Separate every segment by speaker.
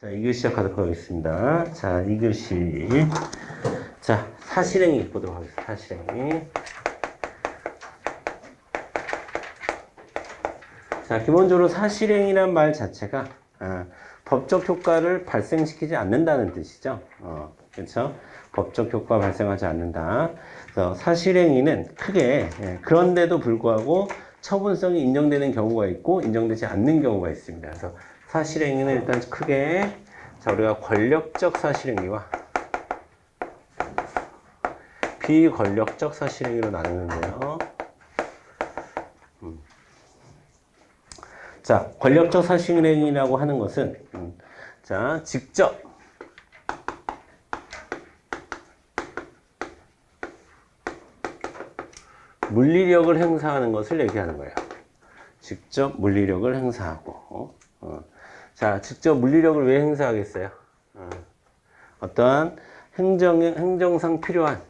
Speaker 1: 자, 2교시 시작하도록 하겠습니다. 자, 2교시. 자, 사실행위 보도록 하겠습니다. 사실행위. 자, 기본적으로 사실행위란 말 자체가 법적 효과를 발생시키지 않는다는 뜻이죠. 그렇죠? 법적 효과 발생하지 않는다. 그래서 사실행위는 크게 그런데도 불구하고 처분성이 인정되는 경우가 있고 인정되지 않는 경우가 있습니다. 그래서 사실행위는 일단 크게 자, 우리가 권력적 사실행위와 비권력적 사실행위로 나누는데요. 자, 권력적 사실행위라고 하는 것은 자, 직접 물리력을 행사하는 것을 얘기하는 거예요. 직접 물리력을 행사하고 자, 직접 물리력을 왜 행사하겠어요? 어떠한 행정상 필요한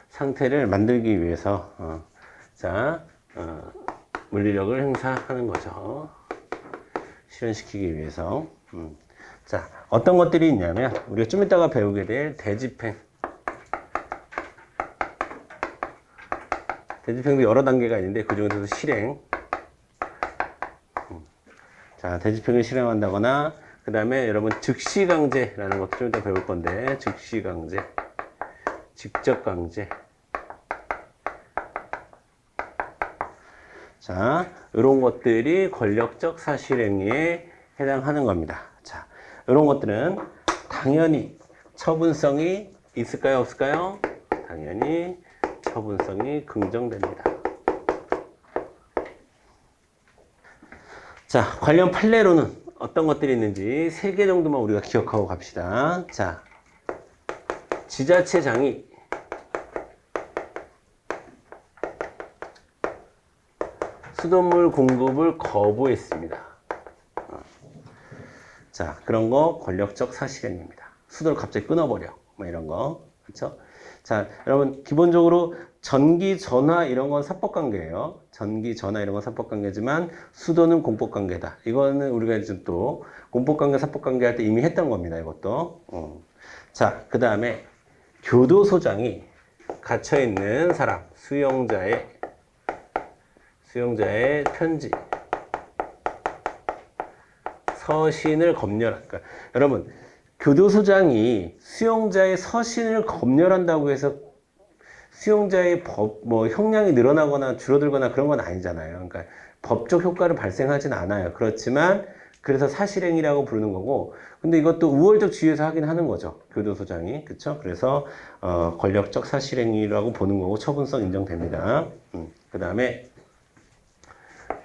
Speaker 1: 상태를 만들기 위해서 물리력을 행사하는 거죠. 실현시키기 위해서. 자, 어떤 것들이 있냐면 우리가 좀 이따가 배우게 될 대집행. 대집행도 여러 단계가 있는데 그 중에서도 실행. 자, 대집행을 실행한다거나 그 다음에 여러분 즉시강제라는 것도 좀 이따 배울 건데 즉시강제, 직접강제. 자, 이런 것들이 권력적 사실행위에 해당하는 겁니다. 자, 이런 것들은 당연히 처분성이 있을까요, 없을까요? 당연히 처분성이 긍정됩니다. 자, 관련 판례로는 어떤 것들이 있는지 3개 정도만 우리가 기억하고 갑시다. 자, 지자체장이 수돗물 공급을 거부했습니다. 자, 그런 거 권력적 사실행위입니다. 수도를 갑자기 끊어버려. 뭐 이런 거. 그렇죠? 자, 여러분 기본적으로 전기, 전화 이런 건 사법관계예요. 전기, 전화 이런 건 사법관계지만 수도는 공법관계다. 이거는 우리가 이제 또 공법관계, 사법관계 할 때 이미 했던 겁니다. 이것도. 자, 그 다음에 교도소장이 갇혀있는 사람, 수용자의 편지, 서신을 검열한. 그러니까 여러분, 교도소장이 수용자의 서신을 검열한다고 해서 수용자의 형량이 늘어나거나 줄어들거나 그런 건 아니잖아요. 그러니까 법적 효과를 발생하진 않아요. 그렇지만 그래서 사실행위라고 부르는 거고, 근데 이것도 우월적 지위에서 하긴 하는 거죠. 교도소장이. 그쵸? 그래서 권력적 사실행위라고 보는 거고 처분성 인정됩니다. 그 다음에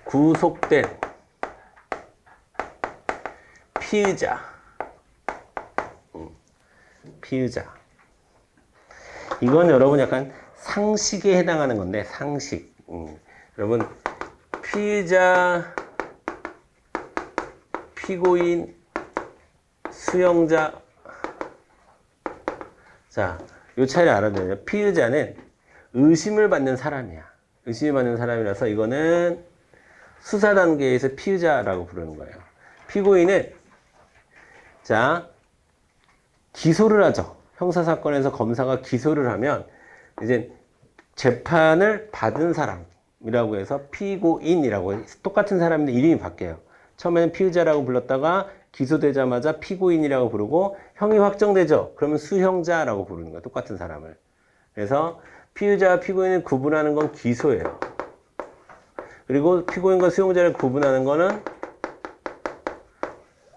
Speaker 1: 구속된 피의자. 이건 여러분 약간 상식에 해당하는 건데, 상식. 여러분, 피의자, 피고인, 수용자. 자, 요 차이를 알아둬야 돼요. 피의자는 의심을 받는 사람이야. 의심을 받는 사람이라서 이거는 수사 단계에서 피의자라고 부르는 거예요. 피고인은 자, 기소를 하죠. 형사사건에서 검사가 기소를 하면 이제 재판을 받은 사람이라고 해서 피고인이라고 똑같은 사람인데 이름이 바뀌어요. 처음에는 피의자라고 불렀다가 기소되자마자 피고인이라고 부르고 형이 확정되죠. 그러면 수형자라고 부르는 거예요. 똑같은 사람을. 그래서 피의자와 피고인을 구분하는 건 기소예요. 그리고 피고인과 수용자를 구분하는 거는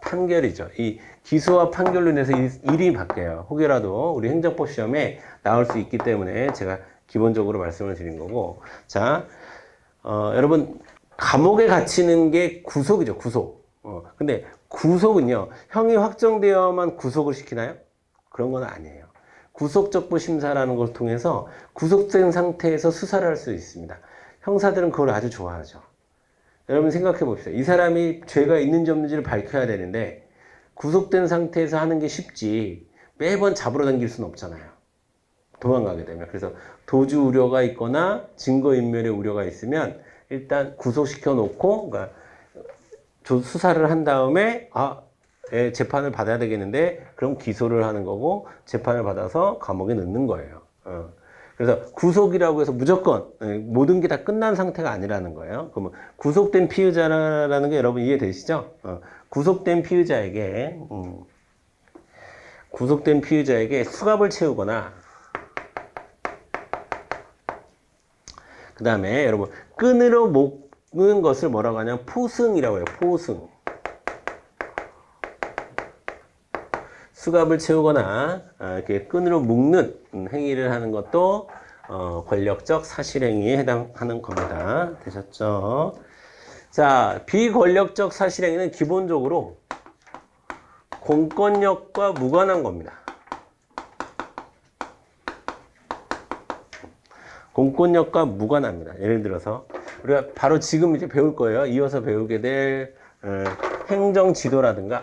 Speaker 1: 판결이죠. 이 기소와 판결로 인해서 이름이 바뀌어요. 혹여라도 우리 행정법 시험에 나올 수 있기 때문에 제가 기본적으로 말씀을 드린 거고. 자, 여러분 감옥에 갇히는 게 구속이죠. 구속. 근데 구속은요. 형이 확정되어야만 구속을 시키나요? 그런 건 아니에요. 구속적부 심사라는 걸 통해서 구속된 상태에서 수사를 할 수 있습니다. 형사들은 그걸 아주 좋아하죠. 여러분 생각해 봅시다. 이 사람이 죄가 있는지 없는지를 밝혀야 되는데 구속된 상태에서 하는 게 쉽지 매번 잡으러 당길 수는 없잖아요. 도망가게 되면. 그래서 도주 우려가 있거나 증거인멸의 우려가 있으면 일단 구속시켜 놓고, 그러니까 수사를 한 다음에 재판을 받아야 되겠는데 그럼 기소를 하는 거고 재판을 받아서 감옥에 넣는 거예요. 그래서 구속이라고 해서 무조건 모든 게 다 끝난 상태가 아니라는 거예요. 그러면 구속된 피의자라는 게 여러분 이해되시죠? 구속된 피의자에게 수갑을 채우거나 그 다음에 여러분 끈으로 묶는 것을 뭐라고 하냐면 포승이라고 해요. 포승. 수갑을 채우거나 이렇게 끈으로 묶는 행위를 하는 것도 권력적 사실행위에 해당하는 겁니다. 되셨죠? 자, 비권력적 사실행위는 기본적으로 공권력과 무관한 겁니다. 공권력과 무관합니다. 예를 들어서 우리가 바로 지금 이제 배울 거예요. 이어서 배우게 될 행정지도라든가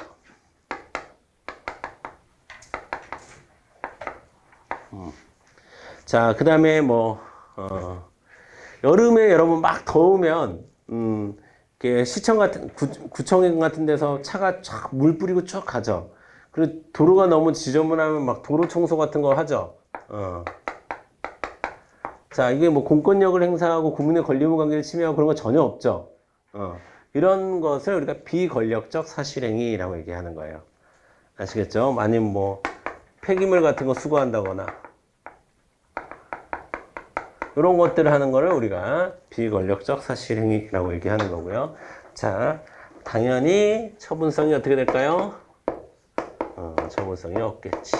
Speaker 1: 자, 그 다음에 여름에 여러분 막 더우면, 이렇게 시청 같은, 구청 같은 데서 차가 쫙 물 뿌리고 쭉 가죠. 그리고 도로가 너무 지저분하면 막 도로 청소 같은 거 하죠. 자, 이게 뭐 공권력을 행사하고 국민의 권리의무 관계를 침해하고 그런 거 전혀 없죠. 이런 것을 우리가 비권력적 사실행위라고 얘기하는 거예요. 아시겠죠? 아니면 뭐, 폐기물 같은 거 수거한다거나, 이런 것들을 하는 거를 우리가 비권력적 사실행위라고 얘기하는 거고요. 자, 당연히 처분성이 어떻게 될까요? 처분성이 없겠지.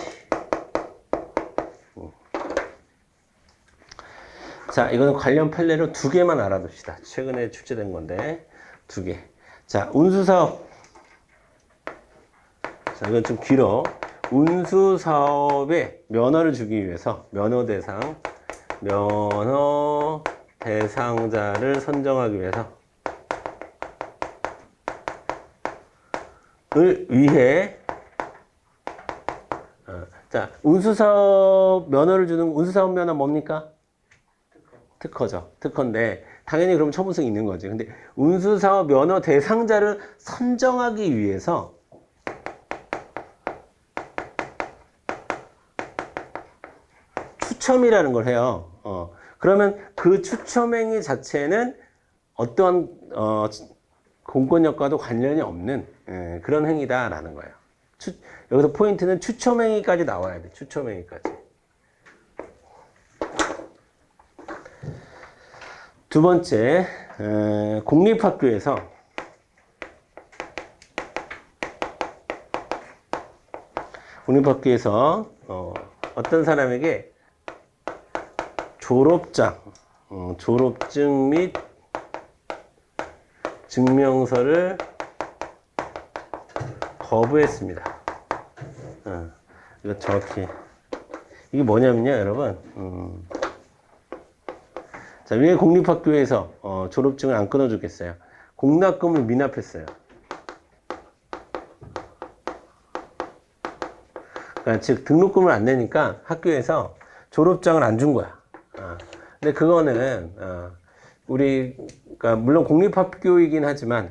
Speaker 1: 자, 이거는 관련 판례로 2개만 알아둡시다. 최근에 출제된 건데 2개. 자, 운수사업. 자, 이건 좀 길어. 운수사업에 면허를 주기 위해서 면허 대상자를 선정하기 위해서 자, 운수사업 면허를 주는 운수사업 면허 뭡니까? 특허죠. 특허인데 당연히 그럼 처분성이 있는 거지. 근데 운수사업 면허 대상자를 선정하기 위해서 추첨이라는 걸 해요. 그러면 그 추첨행위 자체는 어떠한 공권력과도 관련이 없는 그런 행위다라는 거예요. 여기서 포인트는 추첨행위까지 나와야 돼. 추첨행위까지. 두 번째, 공립학교에서 어떤 사람에게 졸업증 및 증명서를 거부했습니다. 이거 정확히 이게 뭐냐면요, 여러분. 자, 왜 공립학교에서 졸업증을 안 끊어주겠어요? 공납금을 미납했어요. 그러니까 즉 등록금을 안 내니까 학교에서 졸업장을 안 준 거야. 근데 그거는 그러니까 물론 공립학교이긴 하지만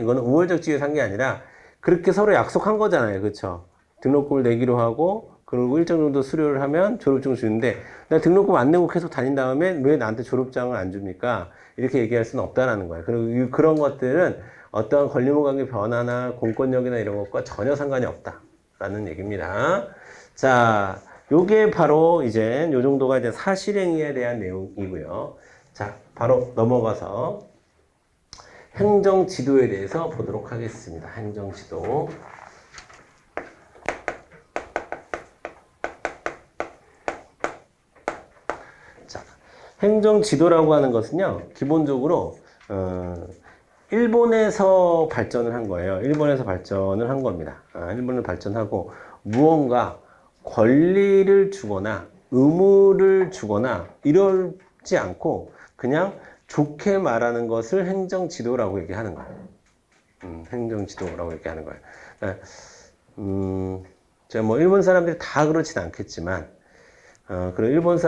Speaker 1: 이거는 우월적 지위에서 한 게 아니라 그렇게 서로 약속한 거잖아요, 그렇죠? 등록금을 내기로 하고 그리고 일정 정도 수료를 하면 졸업증을 주는데 내가 등록금 안 내고 계속 다닌 다음에 왜 나한테 졸업장을 안 줍니까? 이렇게 얘기할 수는 없다라는 거예요. 그리고 그런 것들은 어떤 권리의무관계 변화나 공권력이나 이런 것과 전혀 상관이 없다라는 얘기입니다. 자, 요게 바로 이제 요 정도가 이제 사실행위에 대한 내용이고요. 자, 바로 넘어가서 행정지도에 대해서 보도록 하겠습니다. 행정지도. 자, 행정지도라고 하는 것은요, 기본적으로 일본에서 발전을 한 거예요. 일본에서 발전을 한 겁니다. 일본을 발전하고 무언가 권리를 주거나 의무를 주거나 이러지 않고 그냥 좋게 말하는 것을 행정지도라고 얘기하는 거예요. 행정지도라고 얘기하는 거예요. 제가 뭐 일본 사람들이 다 그렇진 않겠지만 그리고 일본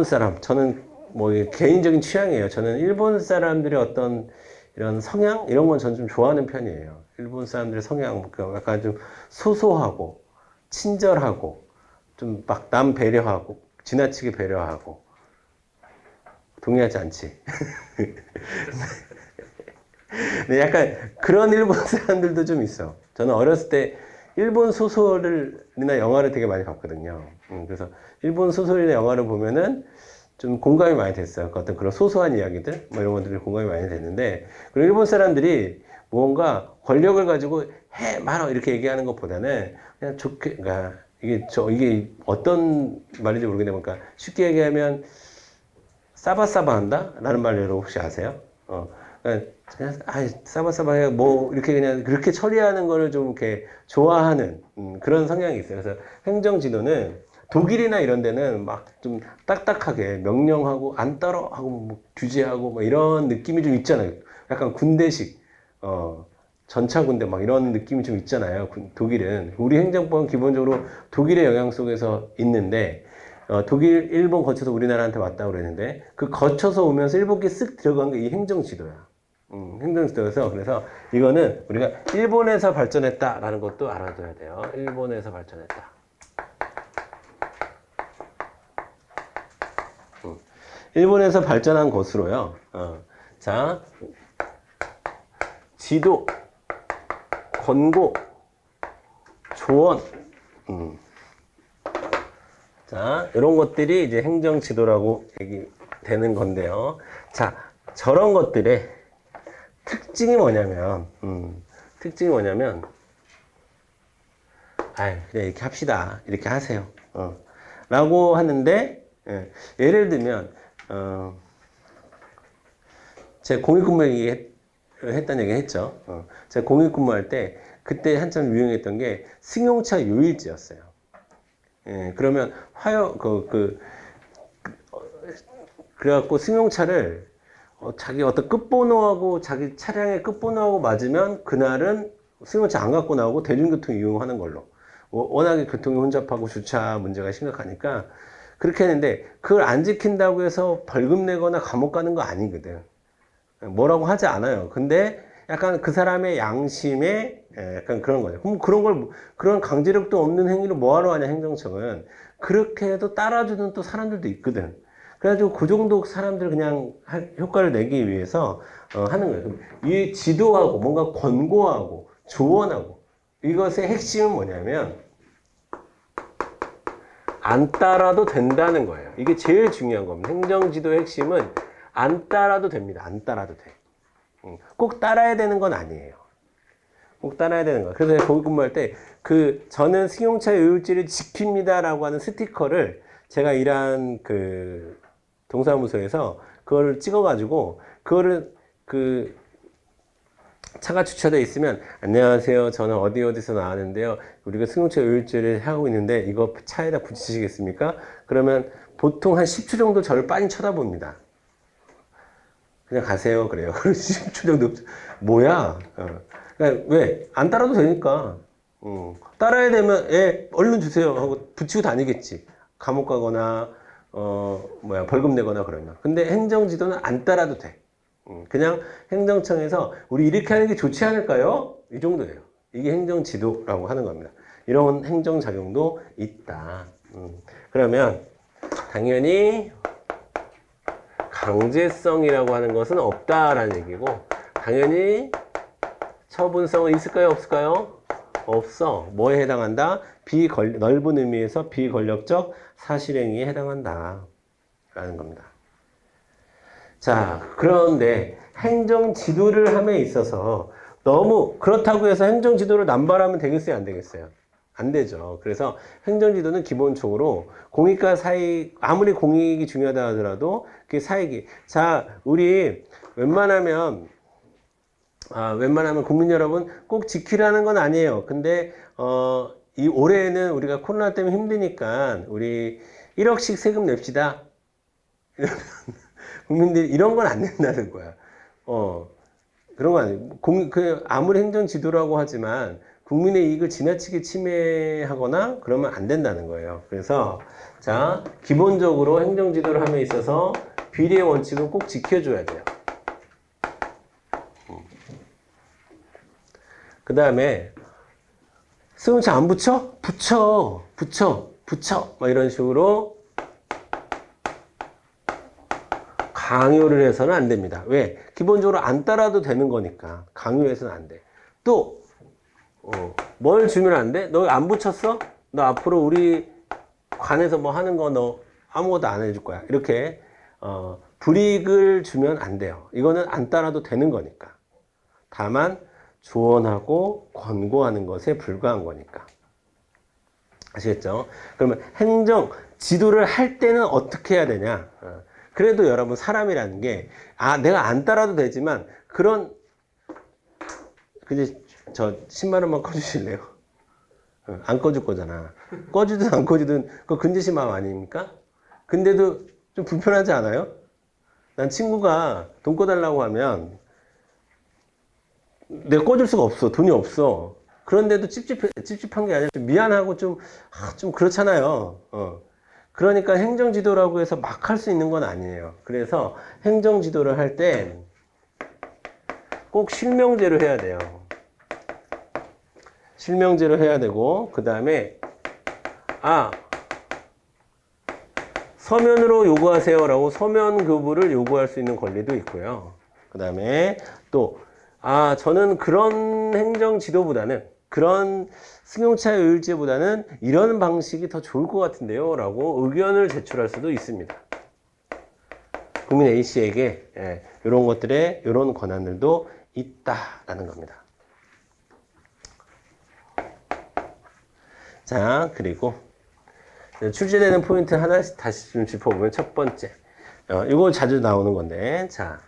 Speaker 1: 사람, 저는 뭐 개인적인 취향이에요. 저는 일본 사람들의 어떤 이런 성향? 이런 건 저는 좀 좋아하는 편이에요. 일본 사람들의 성향, 약간 좀 소소하고, 친절하고, 좀 막 남 배려하고, 지나치게 배려하고. 동의하지 않지? 근데 약간 그런 일본 사람들도 좀 있어. 저는 어렸을 때 일본 소설이나 영화를 되게 많이 봤거든요. 그래서 일본 소설이나 영화를 보면은 좀 공감이 많이 됐어요. 그 어떤 그런 소소한 이야기들, 뭐 이런 것들이 공감이 많이 됐는데, 그리고 일본 사람들이 무언가 권력을 가지고 말어 이렇게 얘기하는 것보다는 그냥 좋게, 그러니까 이게 어떤 말인지 모르겠는데, 그러니까 쉽게 얘기하면 싸바싸바한다? 라는 말을 여러분 혹시 아세요? 그냥 싸바싸바해 뭐 이렇게 그냥 그렇게 처리하는 거를 좀 이렇게 좋아하는 그런 성향이 있어요. 그래서 행정지도는 독일이나 이런 데는 막 좀 딱딱하게 명령하고 안 따라 하고 뭐 규제하고 뭐 이런 느낌이 좀 있잖아요. 약간 군대식 전차 군대 막 이런 느낌이 좀 있잖아요. 독일은 우리 행정법은 기본적으로 독일의 영향 속에서 있는데 독일, 일본 거쳐서 우리나라한테 왔다고 그랬는데 그 거쳐서 오면서 일본에 쓱 들어간 게 이 행정지도야. 행정지도여서 그래서 이거는 우리가 일본에서 발전했다라는 것도 알아둬야 돼요. 일본에서 발전했다. 일본에서 발전한 것으로요. 자, 지도, 권고, 조언. 자, 이런 것들이 이제 행정지도라고 얘기되는 건데요. 자, 저런 것들의 특징이 뭐냐면, 그냥 이렇게 합시다. 이렇게 하세요. 라고 하는데, 예를 들면, 제가 공익근무 했다는 얘기 했죠. 제가 공익근무할 때, 그때 한참 유행했던 게 승용차 요일제였어요. 그러면 그래갖고 승용차를 자기 어떤 끝번호하고 자기 차량의 끝번호하고 맞으면 그날은 승용차 안 갖고 나오고 대중교통 이용하는 걸로. 워낙에 교통이 혼잡하고 주차 문제가 심각하니까 그렇게 했는데 그걸 안 지킨다고 해서 벌금 내거나 감옥 가는 거 아니거든. 뭐라고 하지 않아요. 근데 약간 그 사람의 양심에 약간 그런 거예요. 그럼 그런 강제력도 없는 행위를 뭐하러 하냐, 행정청은. 그렇게 해도 따라주는 또 사람들도 있거든. 그래가지고 그 정도 사람들 그냥 효과를 내기 위해서 하는 거예요. 이 지도하고 뭔가 권고하고 조언하고 이것의 핵심은 뭐냐면 안 따라도 된다는 거예요. 이게 제일 중요한 겁니다. 행정지도의 핵심은 안 따라도 됩니다. 안 따라도 돼. 꼭 따라야 되는 건 아니에요. 꼭 따라야 되는 거예요. 그래서 거기 근무할 때 저는 승용차 요율제를 지킵니다라고 하는 스티커를 제가 일한 그 동사무소에서 그거를 찍어가지고 그거를 차가 주차되어 있으면 안녕하세요. 저는 어디서 나왔는데요. 우리가 승용차 요율제를 하고 있는데 이거 차에다 붙이시겠습니까? 그러면 보통 한 10초 정도 저를 빤히 쳐다봅니다. 그냥 가세요. 그래요. 10초 정도. 뭐야? 그러니까 왜? 안 따라도 되니까. 따라야 되면, 얼른 주세요. 하고 붙이고 다니겠지. 감옥 가거나, 벌금 내거나 그러면. 근데 행정지도는 안 따라도 돼. 그냥 행정청에서 우리 이렇게 하는 게 좋지 않을까요? 이 정도예요. 이게 행정지도라고 하는 겁니다. 이런 행정작용도 있다. 그러면, 당연히, 강제성이라고 하는 것은 없다라는 얘기고, 당연히 처분성은 있을까요? 없을까요? 없어. 뭐에 해당한다? 넓은 의미에서 비권력적 사실행위에 해당한다. 라는 겁니다. 자, 그런데 행정지도를 함에 있어서 너무 그렇다고 해서 행정지도를 남발하면 되겠어요? 안 되겠어요? 안 되죠. 그래서 행정지도는 기본적으로 공익과 사익, 아무리 공익이 중요하다 하더라도 그 사익이. 자, 우리 웬만하면 국민 여러분 꼭 지키라는 건 아니에요. 근데, 이 올해는 우리가 코로나 때문에 힘드니까 우리 1억씩 세금 냅시다. 국민들이 이런 건 안 낸다는 거야. 그런 거 아니에요. 아무리 행정 지도라고 하지만 국민의 이익을 지나치게 침해하거나 그러면 안 된다는 거예요. 그래서 자, 기본적으로 행정지도를 함에 있어서 비례의 원칙은 꼭 지켜줘야 돼요. 그 다음에 승용차 안 붙여? 붙여. 막 이런 식으로 강요를 해서는 안 됩니다. 왜? 기본적으로 안 따라도 되는 거니까 강요해서는 안 돼. 또 뭘 주면 안 돼? 너 안 붙였어? 너 앞으로 우리 관에서 뭐 하는 거 너 아무것도 안 해줄 거야. 이렇게 불이익을 주면 안 돼요. 이거는 안 따라도 되는 거니까. 다만 조언하고 권고하는 것에 불과한 거니까. 아시겠죠? 그러면 행정 지도를 할 때는 어떻게 해야 되냐? 그래도 여러분 사람이라는 게 내가 안 따라도 되지만 그런 저 10만 원만 꺼주실래요? 안 꺼줄 거잖아. 꺼주든 안 꺼주든 그거 근제시 마음 아닙니까? 근데도 좀 불편하지 않아요? 난 친구가 돈 꺼달라고 하면 내가 꺼줄 수가 없어. 돈이 없어. 그런데도 찝찝한 게 아니라 좀 미안하고 좀 그렇잖아요. 그러니까 행정지도라고 해서 막 할 수 있는 건 아니에요. 그래서 행정지도를 할 때 꼭 실명제로 해야 돼요. 실명제로 해야 되고, 그 다음에, 서면으로 요구하세요 라고 서면 교부를 요구할 수 있는 권리도 있고요. 그 다음에 또, 저는 그런 행정지도보다는, 그런 승용차 요율제보다는 이런 방식이 더 좋을 것 같은데요 라고 의견을 제출할 수도 있습니다. 국민 A씨에게 이런 것들에 이런 권한들도 있다라는 겁니다. 자, 그리고 출제되는 포인트 하나씩 다시 좀 짚어보면 첫 번째, 이거 자주 나오는 건데, 자,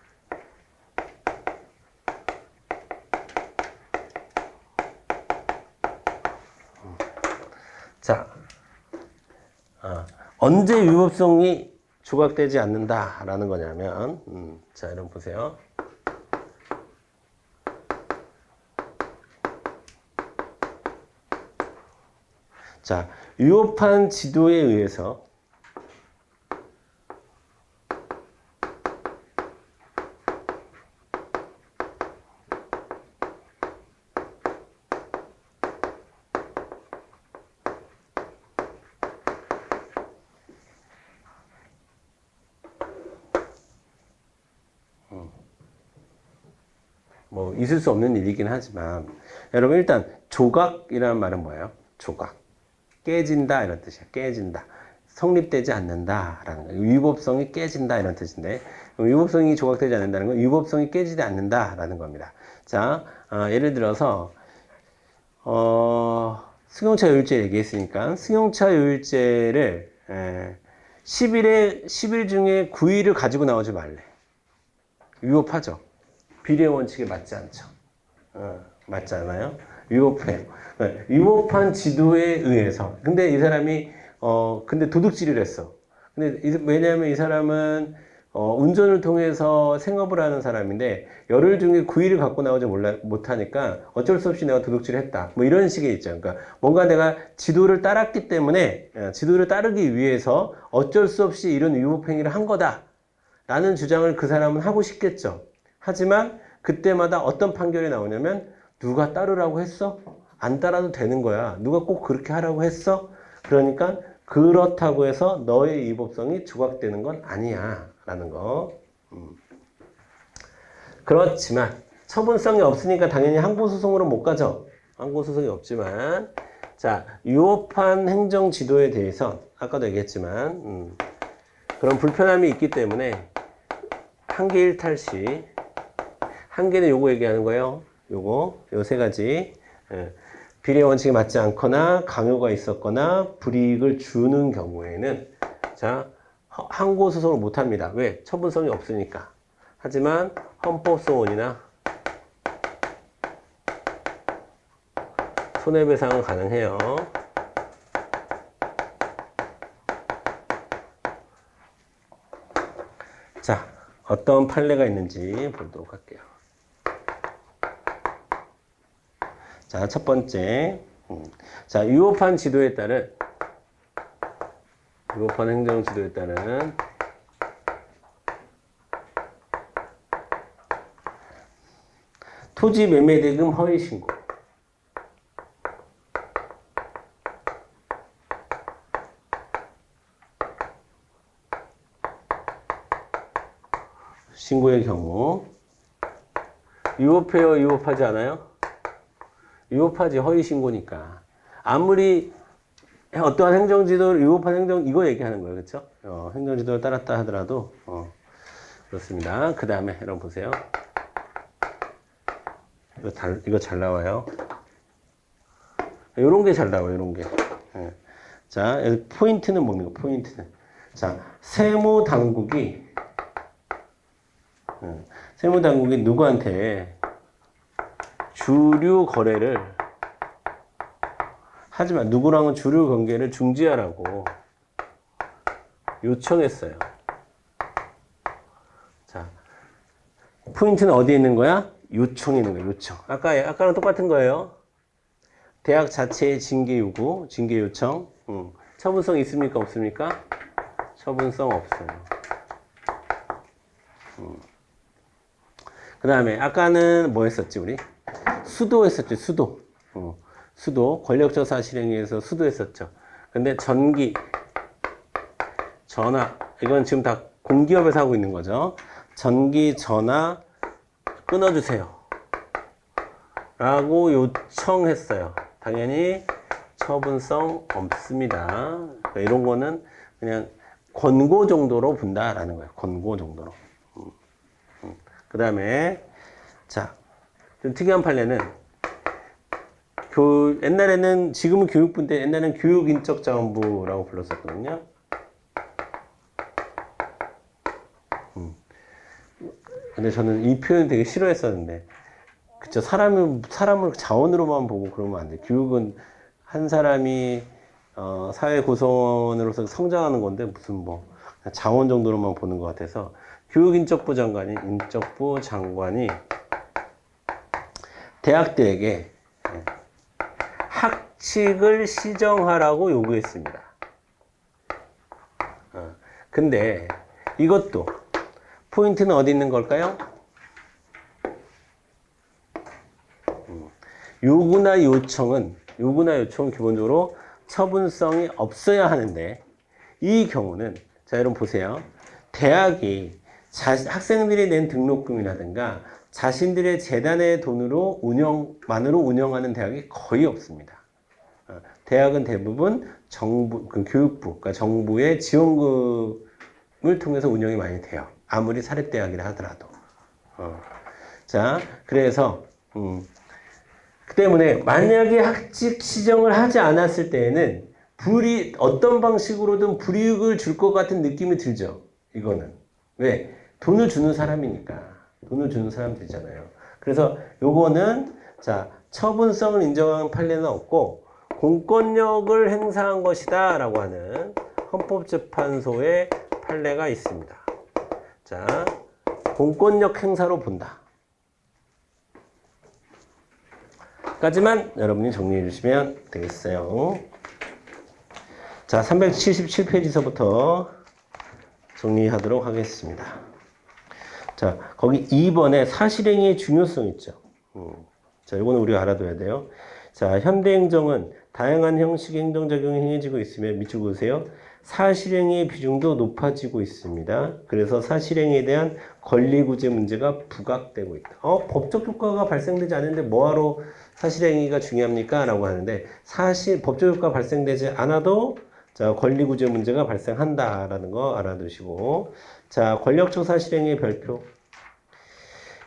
Speaker 1: 언제 위법성이 조각되지 않는다라는 거냐면, 자, 여러분 보세요. 자, 위법한 지도에 의해서 뭐 있을 수 없는 일이긴 하지만 여러분 일단 조각이라는 말은 뭐예요? 조각. 깨진다 이런 뜻이야. 깨진다. 성립되지 않는다라는 거예요. 위법성이 깨진다 이런 뜻인데 위법성이 조각되지 않는다는 건 위법성이 깨지지 않는다라는 겁니다. 자, 예를 들어서 승용차 요율제 얘기했으니까 승용차 요율제를 10일 중에 9일을 가지고 나오지 말래. 위법하죠. 비례 원칙에 맞지 않죠. 맞지 않아요? 위법해요. 위법한 지도에 의해서. 근데 이 사람이, 근데 도둑질을 했어. 근데 왜냐하면 이 사람은, 운전을 통해서 생업을 하는 사람인데, 열흘 중에 9일을 갖고 나오지 못하니까 어쩔 수 없이 내가 도둑질을 했다. 뭐 이런 식의 있죠. 그러니까 뭔가 내가 지도를 따랐기 때문에, 지도를 따르기 위해서 어쩔 수 없이 이런 위법행위를 한 거다. 라는 주장을 그 사람은 하고 싶겠죠. 하지만 그때마다 어떤 판결이 나오냐면 누가 따르라고 했어? 안 따라도 되는 거야. 누가 꼭 그렇게 하라고 했어? 그러니까 그렇다고 해서 너의 위법성이 조각되는 건 아니야 라는 거. 그렇지만 처분성이 없으니까 당연히 항고소송으로 못 가죠. 항고소송이 없지만 자, 위법한 행정지도에 대해서 아까도 얘기했지만 그런 불편함이 있기 때문에 한계 일탈시 한계는 요거 얘기하는 거예요. 요 세 가지. 비례 원칙에 맞지 않거나 강요가 있었거나 불이익을 주는 경우에는 자, 항고 소송을 못 합니다. 왜? 처분성이 없으니까. 하지만 헌법소원이나 손해배상은 가능해요. 자, 어떤 판례가 있는지 보도록 할게요. 자, 첫 번째. 자, 유업한 지도에 따른, 유업한 행정 지도에 따른 토지 매매 대금 허위 신고. 신고의 경우 유업해요, 유업하지 않아요? 유업하지, 허위 신고니까. 아무리 어떠한 행정지도를 유업한 행정 이거 얘기하는 거예요, 그렇죠? 행정지도를 따랐다 하더라도 그렇습니다. 그 다음에 여러분 보세요. 이거 잘 나와요. 요런 게 잘 나와요, 요런 게. 예. 자, 여기 포인트는 뭡니까? 포인트는. 자, 세무당국이 누구한테 주류 거래를 하지만 누구랑은 주류 관계를 중지하라고 요청했어요. 자, 포인트는 어디에 있는 거야? 요청에 있는 거야, 요청. 아까랑 똑같은 거예요. 대학 자체의 징계 요구, 징계 요청. 처분성 있습니까? 없습니까? 처분성 없어요. 그 다음에 아까는 뭐 했었지, 우리? 수도했었지, 수도. 수도. 권력적 사실행위에서 수도했었죠. 근데 전기, 전화. 이건 지금 다 공기업에서 하고 있는 거죠. 전기, 전화 끊어주세요. 라고 요청했어요. 당연히 처분성 없습니다. 그러니까 이런 거는 그냥 권고 정도로 본다라는 거예요. 권고 정도로. 그 다음에, 자, 좀 특이한 판례는, 옛날에는, 지금은 교육부인데, 옛날에는 교육인적자원부라고 불렀었거든요. 근데 저는 이 표현 되게 싫어했었는데, 그쵸. 사람을 자원으로만 보고 그러면 안 돼. 교육은 한 사람이, 사회 구성원으로서 성장하는 건데, 무슨 자원 정도로만 보는 것 같아서, 교육인적부 장관이 대학들에게 학칙을 시정하라고 요구했습니다. 근데 이것도 포인트는 어디 있는 걸까요? 요구나 요청은 기본적으로 처분성이 없어야 하는데 이 경우는 자 여러분 보세요. 대학이 학생들이 낸 등록금이라든가 자신들의 재단의 돈으로 만으로 운영하는 대학이 거의 없습니다. 대학은 대부분 교육부, 그러니까 정부의 지원금을 통해서 운영이 많이 돼요. 아무리 사립대학이라 하더라도. 자, 그래서, 그 때문에 만약에 학칙 시정을 하지 않았을 때에는 어떤 방식으로든 불이익을 줄 것 같은 느낌이 들죠. 이거는. 왜? 돈을 주는 사람이니까. 돈을 주는 사람들이잖아요. 그래서 요거는, 자, 처분성을 인정한 판례는 없고, 공권력을 행사한 것이다. 라고 하는 헌법재판소의 판례가 있습니다. 자, 공권력 행사로 본다. 까지만 여러분이 정리해 주시면 되겠어요. 자, 377페이지서부터 정리하도록 하겠습니다. 자, 거기 2번에 사실행위의 중요성 있죠. 자, 이거는 우리가 알아둬야 돼요. 자, 현대행정은 다양한 형식의 행정작용이 행해지고 있으며 밑줄 그으세요. 사실행위의 비중도 높아지고 있습니다. 그래서 사실행위에 대한 권리구제 문제가 부각되고 있다. 법적 효과가 발생되지 않는데 뭐하러 사실행위가 중요합니까? 라고 하는데 법적 효과가 발생되지 않아도 자, 권리구제 문제가 발생한다라는 거 알아두시고 자, 권력적 사실행위의 별표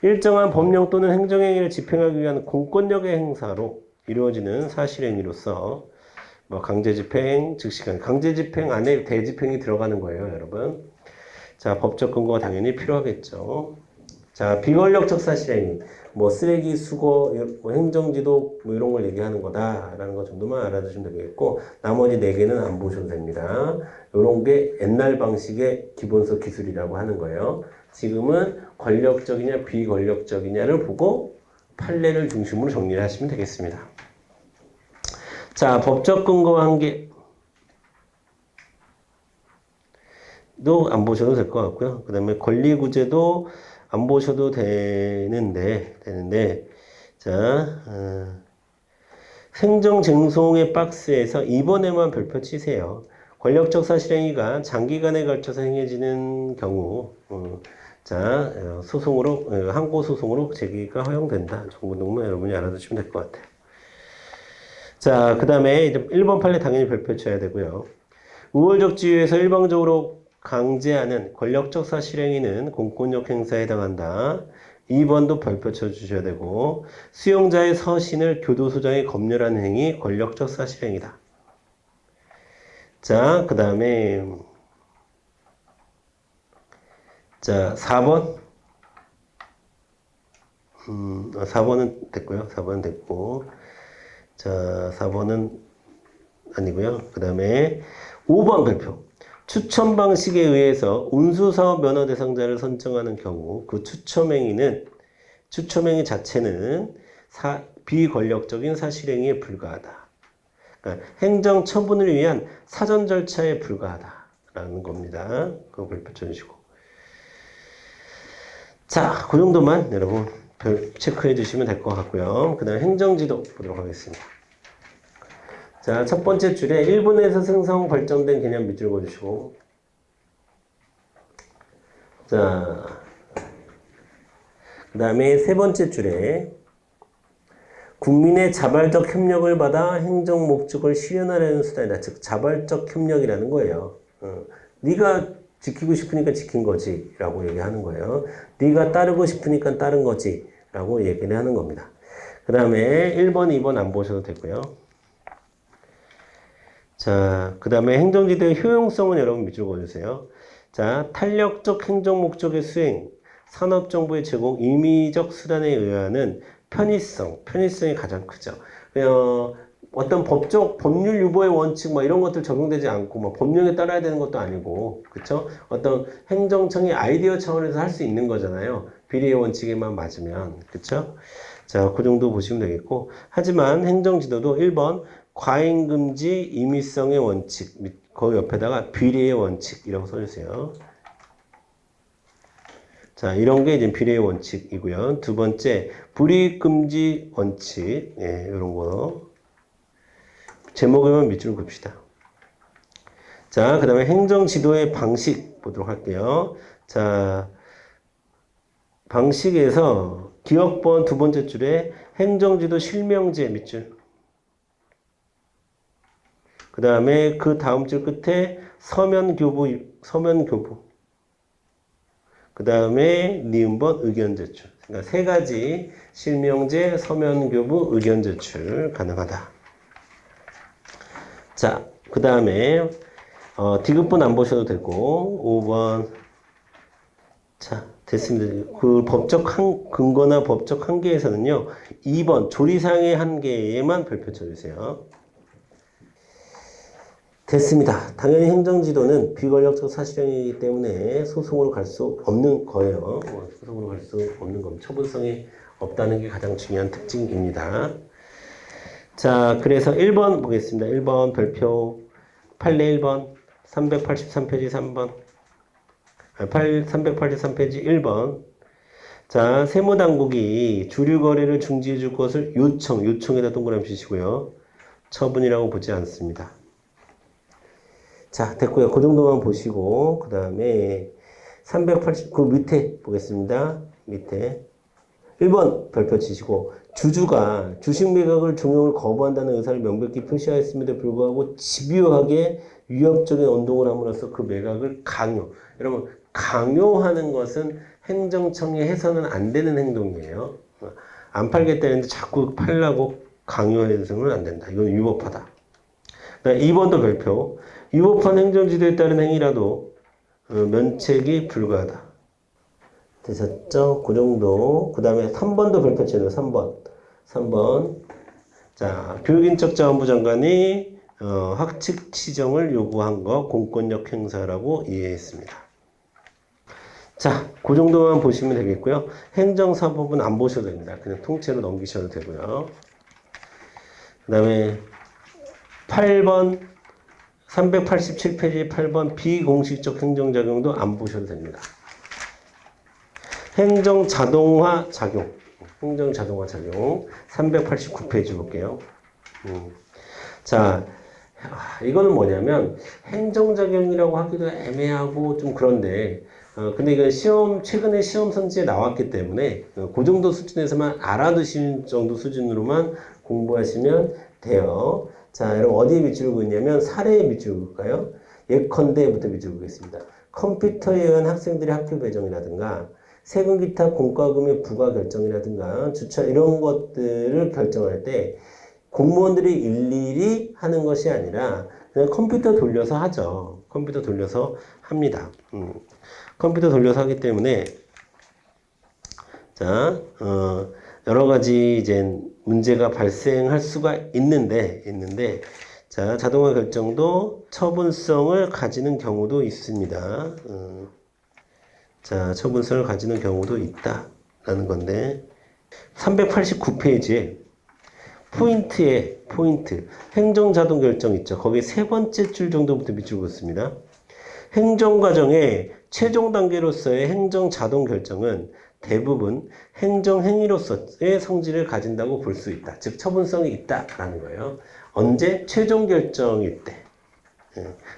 Speaker 1: 일정한 법령 또는 행정행위를 집행하기 위한 공권력의 행사로 이루어지는 사실행위로서 강제집행, 즉시간 강제집행 안에 대집행이 들어가는 거예요, 여러분. 자, 법적 근거가 당연히 필요하겠죠. 자, 비권력적 사실행위, 쓰레기 수거, 행정지도 이런 걸 얘기하는 거다라는 거 정도만 알아두시면 되겠고 나머지 4개는 안 보셔도 됩니다. 이런 게 옛날 방식의 기본서 기술이라고 하는 거예요. 지금은 권력적이냐 비권력적이냐를 보고 판례를 중심으로 정리를 하시면 되겠습니다. 자, 법적 근거 한계도 안 보셔도 될 것 같고요. 그 다음에 권리구제도 안 보셔도 되는데, 자, 행정쟁송의 박스에서 이번에만 별표 치세요. 권력적 사실행위가 장기간에 걸쳐서 행해지는 경우, 자, 소송으로, 항고 소송으로 제기가 허용된다. 정부등문 여러분이 알아두시면 될 것 같아요. 자, 그 다음에 이제 1번 판례 당연히 별표 쳐야 되고요. 우월적 지위에서 일방적으로 강제하는 권력적 사실행위는 공권력 행사에 해당한다. 2번도 별표 쳐주셔야 되고, 수용자의 서신을 교도소장에 검열하는 행위, 권력적 사실행위다. 자, 그 다음에, 자, 4번. 4번은 됐고요. 4번은 됐고. 자, 4번은 아니고요. 그 다음에 5번 별표. 추첨 방식에 의해서 운수사업 면허 대상자를 선정하는 경우 그 추첨행위 자체는 비권력적인 사실행위에 불과하다. 그러니까 행정 처분을 위한 사전 절차에 불과하다라는 겁니다. 그거 별표 쳐주시고. 자, 그 정도만 여러분 체크해 주시면 될 것 같고요. 그 다음 행정지도 보도록 하겠습니다. 자, 첫 번째 줄에 일본에서 생성 발전된 개념 밑줄 그어주시고. 자, 그 다음에 세 번째 줄에 국민의 자발적 협력을 받아 행정 목적을 실현하려는 수단이다. 즉, 자발적 협력이라는 거예요. 네가 지키고 싶으니까 지킨 거지 라고 얘기하는 거예요. 네가 따르고 싶으니까 따른 거지 라고 얘기를 하는 겁니다. 그 다음에 1번, 2번 안 보셔도 되고요. 자, 그 다음에 행정지도의 효용성은 여러분 밑줄 그어주세요. 자, 탄력적 행정 목적의 수행, 산업정보의 제공, 임의적 수단에 의하는 편의성이 가장 크죠. 어떤 법률 유보의 원칙 뭐 이런 것들 적용되지 않고 뭐 법령에 따라야 되는 것도 아니고, 그쵸? 어떤 행정청이 아이디어 차원에서 할 수 있는 거잖아요. 비례의 원칙에만 맞으면, 그쵸? 자, 그 정도 보시면 되겠고, 하지만 행정지도도 1번 과잉금지 임의성의 원칙, 그 옆에다가 비례의 원칙이라고 써주세요. 자, 이런 게 이제 비례의 원칙이고요. 두 번째, 불이익금지 원칙, 예, 이런 거. 제목에만 밑줄 긋읍시다. 자, 그 다음에 행정지도의 방식 보도록 할게요. 자, 방식에서 기억번 두 번째 줄에 행정지도 실명제 밑줄. 그 다음에 그 다음 줄 끝에 서면교부. 그 다음에 니은번 의견제출. 그러니까 세 가지 실명제, 서면교부, 의견제출 가능하다. 자, 그 다음에 디귿번 안 보셔도 되고 5번. 자, 됐습니다. 그 법적 근거나 법적 한계에서는요. 2번 조리상의 한계에만 별표 쳐주세요. 됐습니다. 당연히 행정지도는 비권력적 사실행위이기 때문에 소송으로 갈 수 없는 거예요. 소송으로 갈 수 없는 겁니다. 처분성이 없다는 게 가장 중요한 특징입니다. 자, 그래서 1번 보겠습니다. 1번 별표 판례 1번 383페이지 3번 383페이지 1번. 자, 세무당국이 주류거래를 중지해 줄 것을 요청에다 동그라미 치시고요. 처분이라고 보지 않습니다. 자, 됐고요. 그 정도만 보시고 그 다음에 380, 그 밑에 보겠습니다. 밑에 1번 별표 치시고 주주가 주식 매각을 종용을 거부한다는 의사를 명백히 표시하였음에도 불구하고 집요하게 위협적인 운동을 함으로써 그 매각을 여러분, 강요하는 것은 행정청에 해서는 안 되는 행동이에요. 안 팔겠다는데 자꾸 팔라고 강요해서는 안 된다. 이건 위법하다. 2번도 별표. 위법한 행정지도에 따른 행위라도 면책이 불가하다. 되셨죠? 그 정도. 그 다음에 3번도 별표 쳐요. 3번. 자, 교육인적 자원부 장관이 학칙 지정을 요구한 거 공권력 행사라고 이해했습니다. 자, 그 정도만 보시면 되겠고요. 행정사법은 안 보셔도 됩니다. 그냥 통째로 넘기셔도 되고요. 그 다음에 8번 387페이지 8번 비공식적 행정작용도 안 보셔도 됩니다. 행정자동화 작용 389페이지 볼게요. 자, 이거는 뭐냐면 행정작용이라고 하기도 애매하고 좀 그런데 근데 이건 최근에 시험 성지에 나왔기 때문에 그 정도 수준에서만 알아두시는 정도 수준으로만 공부하시면 돼요. 자, 여러분 어디에 밑줄 긋고 있냐면 사례에 밑줄 긋을까요? 예컨대부터 밑줄 긋겠습니다. 컴퓨터에 의한 학생들의 학교 배정이라든가 세금 기타 공과금의 부과 결정이라든가 주차 이런 것들을 결정할 때 공무원들이 일일이 하는 것이 아니라 그냥 컴퓨터 돌려서 하죠. 컴퓨터 돌려서 합니다. 컴퓨터 돌려서 하기 때문에 자, 여러 가지 이제 문제가 발생할 수가 있는데 자, 자동화 결정도 처분성을 가지는 경우도 있습니다. 자, 처분성을 가지는 경우도 있다라는 건데 389페이지에 포인트 행정자동 결정 있죠. 거기 세 번째 줄 정도부터 밑줄 긋습니다. 행정과정의 최종 단계로서의 행정자동 결정은 대부분 행정행위로서의 성질을 가진다고 볼 수 있다. 즉 처분성이 있다라는 거예요. 언제? 최종 결정일 때.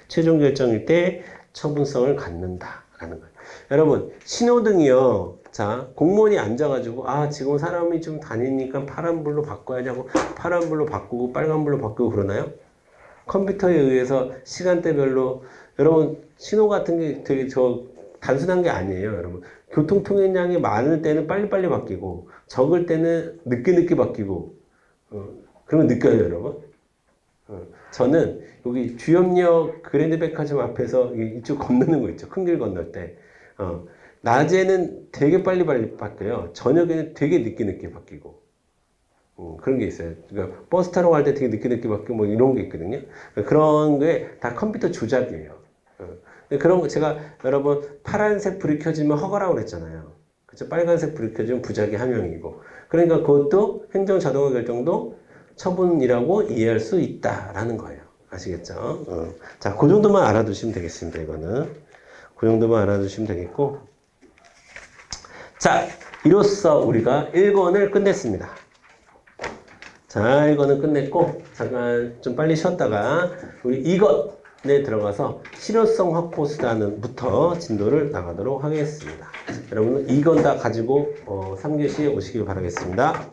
Speaker 1: 최종 결정일 때 처분성을 갖는다라는 거예요. 여러분 신호등이요. 자, 공무원이 앉아가지고 지금 사람이 좀 다니니까 파란불로 바꿔야지 하고 파란불로 바꾸고 빨간불로 바꾸고 그러나요? 컴퓨터에 의해서 시간대별로 여러분 신호 같은 게 되게 단순한 게 아니에요. 여러분 교통통행량이 많을 때는 빨리빨리 바뀌고 적을 때는 늦게 바뀌고 그러면 느껴요 여러분? 저는 여기 주염역 그랜드백화점 앞에서 이쪽 건너는 거 있죠. 큰 길 건널 때 낮에는 되게 빨리 바뀌어요. 저녁에는 되게 늦게 바뀌고 그런 게 있어요. 그러니까 버스 타러 갈 때 되게 늦게 바뀌고 뭐 이런 게 있거든요. 그런 게 다 컴퓨터 조작이에요. 그런 거 제가 여러분 파란색 불이 켜지면 허가라고 그랬잖아요. 그쵸? 빨간색 불이 켜지면 부작위 함용이고. 그러니까 그것도 행정 자동화 결정도 처분이라고 이해할 수 있다라는 거예요. 아시겠죠? 자, 그 정도만 알아두시면 되겠습니다. 이거는 그 정도만 알아두시면 되겠고. 자, 이로써 우리가 1권을 끝냈습니다. 자, 1권은 끝냈고 잠깐 좀 빨리 쉬었다가 우리 2권에 들어가서 실효성 확보 수단부터 진도를 나가도록 하겠습니다. 여러분은 2권 다 가지고 3교시에 오시길 바라겠습니다.